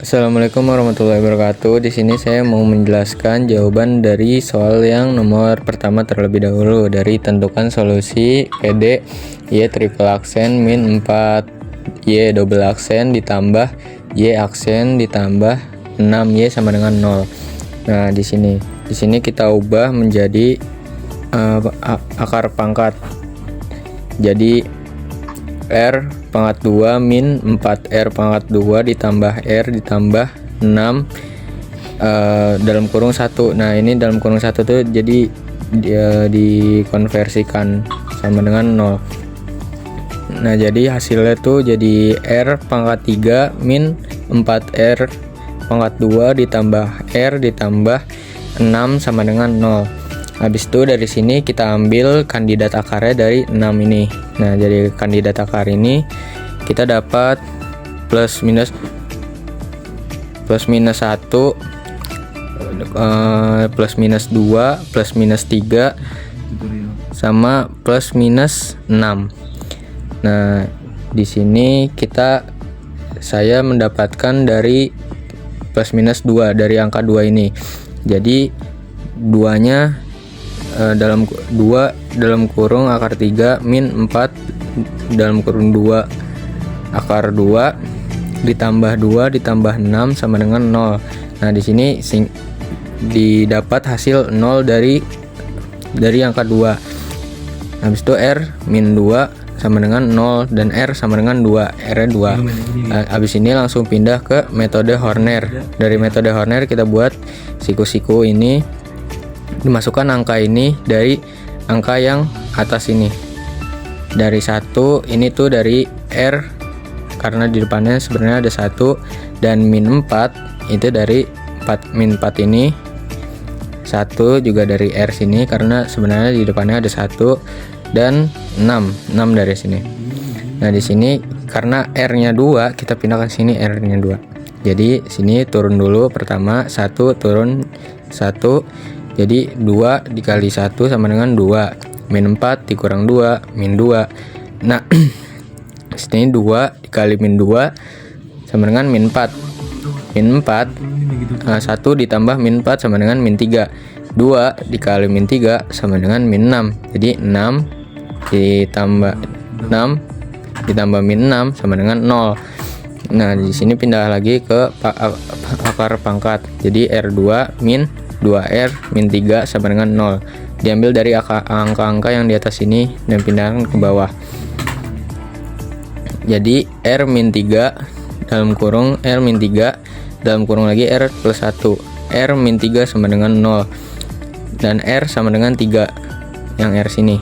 Assalamualaikum warahmatullahi wabarakatuh. Di sini saya mau menjelaskan jawaban dari soal yang nomor pertama terlebih dahulu. Dari tentukan solusi PD Y triple aksen min 4 Y double aksen ditambah Y aksen ditambah 6Y sama dengan 0. Nah, di sini kita ubah menjadi akar pangkat. Jadi R pangkat 2 min 4R pangkat 2 ditambah R ditambah 6 dalam kurung 1. Nah, ini dalam kurung 1 tuh jadi dia dikonversikan sama dengan 0. Nah, jadi hasilnya tuh jadi R pangkat 3 min 4R pangkat 2 ditambah R ditambah 6 sama dengan 0. Habis itu dari sini kita ambil kandidat akarnya dari 6 ini. Nah, jadi kandidat akar ini kita dapat plus minus 1, plus minus 2, plus minus 3 sama plus minus 6. Nah, di sini saya mendapatkan dari plus minus 2 dari angka 2 ini. Jadi duanya dalam kurung akar 3 min 4 dalam kurung 2 akar 2 ditambah 2 ditambah 6 sama dengan 0. Nah, di sini didapat hasil 0 dari angka 2. Habis itu R min 2 sama dengan 0 dan R sama dengan 2, R nya 2. Habis ini langsung pindah ke metode Horner. Dari metode Horner kita buat siku-siku ini, dimasukkan angka ini dari angka yang atas ini. Dari 1 ini tuh dari R karena di depannya sebenarnya ada 1, dan min 4 itu dari min 4 ini. 1 juga dari R sini karena sebenarnya di depannya ada 1, dan 6 dari sini. Nah, di sini karena R-nya 2, kita pindahkan sini R-nya 2. Jadi sini turun dulu, pertama 1 turun 1. Jadi 2 dikali 1 sama dengan 2, min 4 dikurang 2, min 2. Nah, sini 2 dikali min 2 sama dengan min 4. Min 4, 1 ditambah min 4 sama dengan min 3. 2 dikali min 3 sama dengan min 6. Jadi 6 ditambah min 6 sama dengan 0. Nah, di sini pindah lagi ke akar pangkat. Jadi R2 min 2R min 3 sama dengan 0. Diambil dari angka-angka yang di atas ini dan pindahkan ke bawah. Jadi R min 3 dalam kurung R min 3 dalam kurung lagi R plus 1. R min 3 sama dengan 0 dan R sama dengan 3 yang R sini.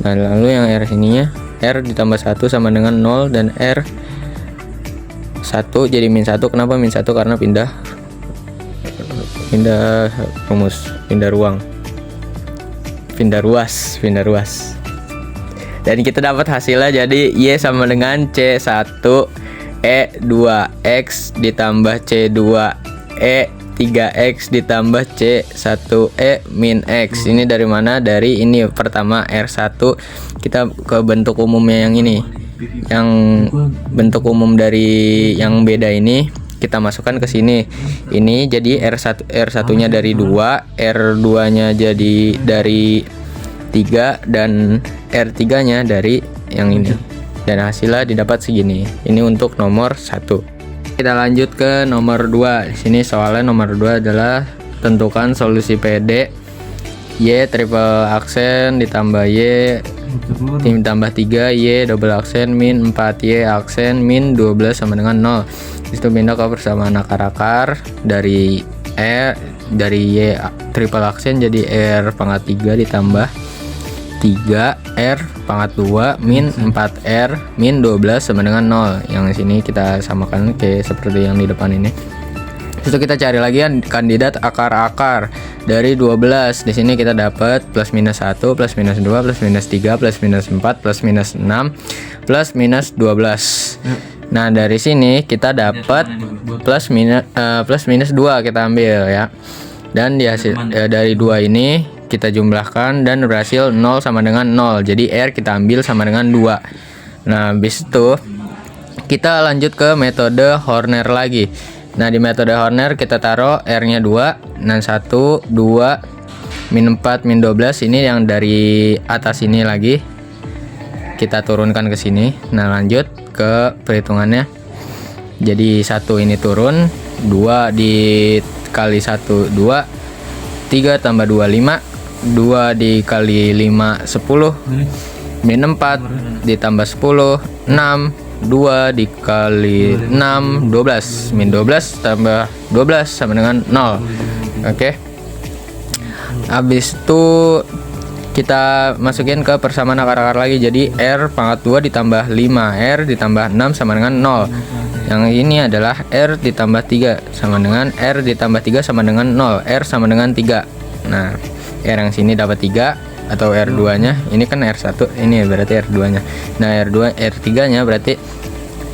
Nah, lalu yang R sininya R ditambah 1 sama dengan 0 dan R 1 jadi min 1. Kenapa min 1? Karena pindah rumus, pindah ruas. Dan kita dapat hasilnya jadi Y sama dengan C1 E 2X ditambah C2 E 3X ditambah C1 E min X. Ini dari mana? Dari ini pertama R1, kita ke bentuk umumnya yang ini. Yang bentuk umum dari yang beda ini kita masukkan ke sini. Ini jadi R1-nya dari 2, R2-nya jadi dari 3, dan R3-nya dari yang ini. Dan hasilnya didapat segini. Ini untuk nomor 1. Kita lanjut ke nomor 2. Di sini soalnya nomor 2 adalah tentukan solusi PD Y triple aksen ditambah Y ditambah 3Y double aksen min 4Y aksen min 12 sama dengan 0. Itu pindah ke persamaan akar-akar dari Y triple aksen jadi R pangkat 3 ditambah 3R pangkat 2 min 4R min 12 sama dengan 0. Yang sini kita samakan kayak seperti yang di depan ini. Terus kita cari lagi kandidat akar-akar dari 12. Di sini kita dapat plus minus 1, plus minus 2, plus minus 3, plus minus 4, plus minus 6, plus minus 12. Nah, dari sini kita dapat plus minus 2 kita ambil ya. Dan di hasil dari 2 ini kita jumlahkan dan berhasil 0 sama dengan 0. Jadi R kita ambil sama dengan 2. Nah, habis itu kita lanjut ke metode Horner lagi. Nah, di metode Horner kita taruh R-nya 2, nah 1, 2, min 4, min 12. Ini yang dari atas ini lagi kita turunkan ke sini. Nah, lanjut ke perhitungannya. Jadi 1 ini turun, 2 dikali 1 2, 3 tambah 2 5, 2 dikali 5 10, min 4 ditambah 10 6, 2 dikali 6 12, min 12 tambah 12 sama dengan 0. Oke. Habis itu kita masukin ke persamaan akar-akar lagi. Jadi R pangkat 2 ditambah 5, R ditambah 6 sama dengan 0. Yang ini adalah R ditambah 3 sama dengan R ditambah 3 sama dengan 0. R sama dengan 3. Nah, R yang sini dapat 3 atau R2 nya. Ini kan R1, ini berarti R2 nya. Nah, R3 nya berarti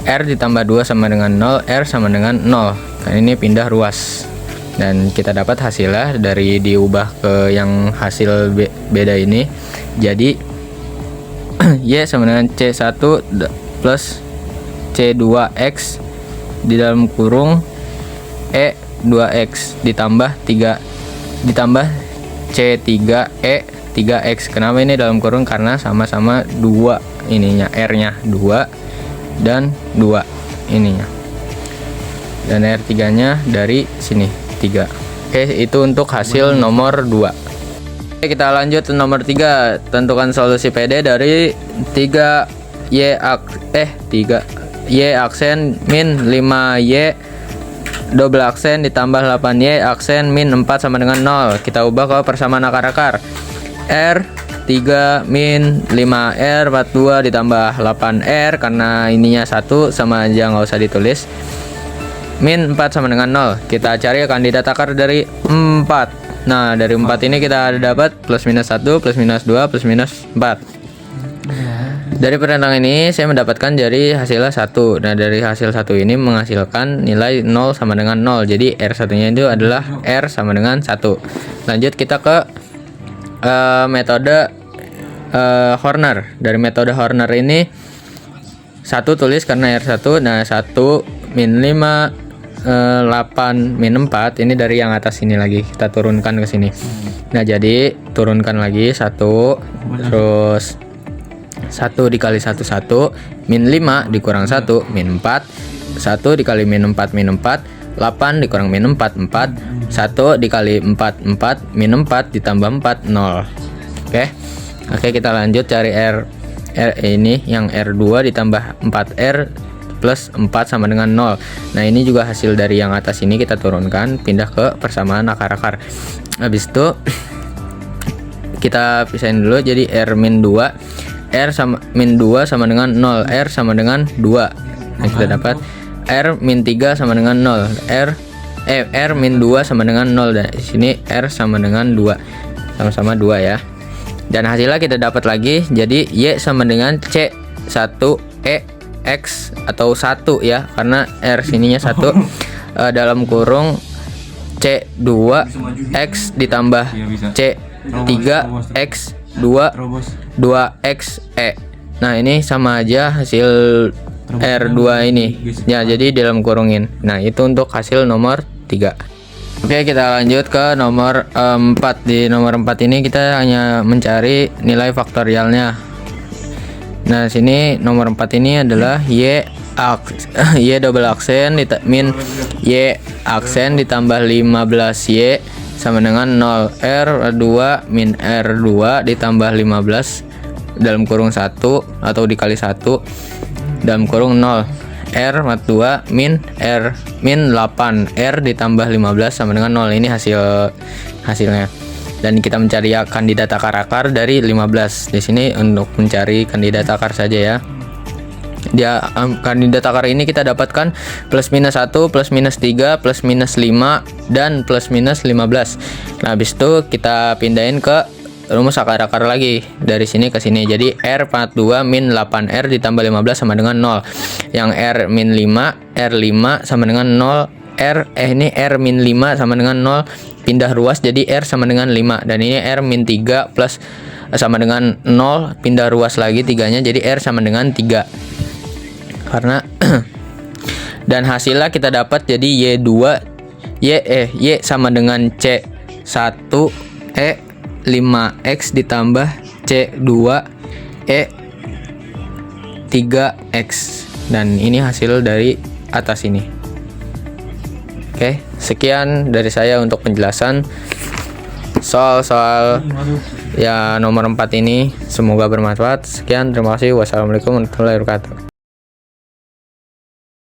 R ditambah 2 sama dengan 0, R sama dengan 0. Nah, ini pindah ruas. Dan kita dapat hasilnya dari diubah ke yang hasil beda ini. Jadi Y sama dengan C1 plus C2X di dalam kurung E2X ditambah 3 ditambah C3E 3X. Kenapa ini dalam kurung? Karena sama-sama 2 ininya, R-nya 2 dan 2 ininya. Dan R3 nya dari sini 3. Oke, itu untuk hasil nomor 2. Oke, kita lanjut ke nomor 3. Tentukan solusi PD dari 3Y aksen min 5Y double aksen ditambah 8Y aksen min 4 sama dengan 0. Kita ubah ke persamaan akar-akar. R 3 min 5R 42 ditambah 8R, karena ininya 1 sama aja nggak usah ditulis. Min 4 sama dengan 0. Kita cari kandidat akar dari 4. Nah, dari 4 ini kita dapat plus minus 1, plus minus 2, plus minus 4. Dari perhitungan ini saya mendapatkan dari hasilnya 1. Nah, dari hasil 1 ini menghasilkan nilai 0 sama dengan 0. Jadi R1 nya itu adalah R sama dengan 1. Lanjut kita ke metode Horner. Dari metode Horner ini 1 tulis karena R1. Nah, 1 min 5 8 min 4 ini dari yang atas ini lagi kita turunkan ke sini. Nah, jadi turunkan lagi 1, terus 1 dikali 1 1, min 5 dikurang 1 min 4, 1 dikali min 4 min 4, 8 dikurang min 4 4, 1 dikali 4 4, min 4 ditambah 4 0. Oke, kita lanjut cari R ini yang R2 ditambah 4R plus 4 sama dengan 0. Nah, ini juga hasil dari yang atas ini kita turunkan, pindah ke persamaan akar-akar. Habis itu kita pisahin dulu. Jadi R min 2, R sama min 2 sama dengan 0, R sama dengan 2. Nah, kita dapat R min 3 sama dengan 0, R min 2 sama dengan 0. Dan di sini R sama dengan 2, sama-sama 2 ya. Dan hasilnya kita dapat lagi, jadi Y sama dengan C1E X atau 1 ya, karena R sininya 1 dalam kurung C2 X ditambah C3 X 2 2X E. Nah, ini sama aja hasil R2 ini ya, jadi dalam kurungin. Nah, itu untuk hasil nomor 3. Oke, kita lanjut ke nomor 4. Di nomor 4 ini kita hanya mencari nilai faktorialnya. Nah, sini nomor 4 ini adalah Y double aksen min Y aksen ditambah 15Y sama dengan 0, R2 min R2 ditambah 15 dalam kurung 1 atau dikali 1 dalam kurung 0, R2 min R min 8 R ditambah 15 sama dengan 0. Ini hasilnya. Dan kita mencari kandidat akar-akar dari 15. Di sini untuk mencari kandidat akar saja ya. Dia kandidat akar ini kita dapatkan plus minus 1, plus minus 3, plus minus 5 dan plus minus 15. Nah, habis itu kita pindahin ke rumus akar-akar lagi dari sini ke sini. Jadi R42 min 8R ditambah 15 sama dengan 0. Yang R min 5, R5 sama dengan 0. Ini R min 5 sama dengan 0, pindah ruas jadi R sama dengan 5. Dan ini R min 3 plus sama dengan 0, pindah ruas lagi 3 nya jadi R sama dengan 3. Karena Dan hasilnya kita dapat jadi Y sama dengan C1 E 5X ditambah C2 E 3X. Dan ini hasil dari atas ini. Oke, sekian dari saya untuk penjelasan soal ya nomor 4 ini. Semoga bermanfaat. Sekian, terima kasih. Wassalamualaikum warahmatullahi wabarakatuh.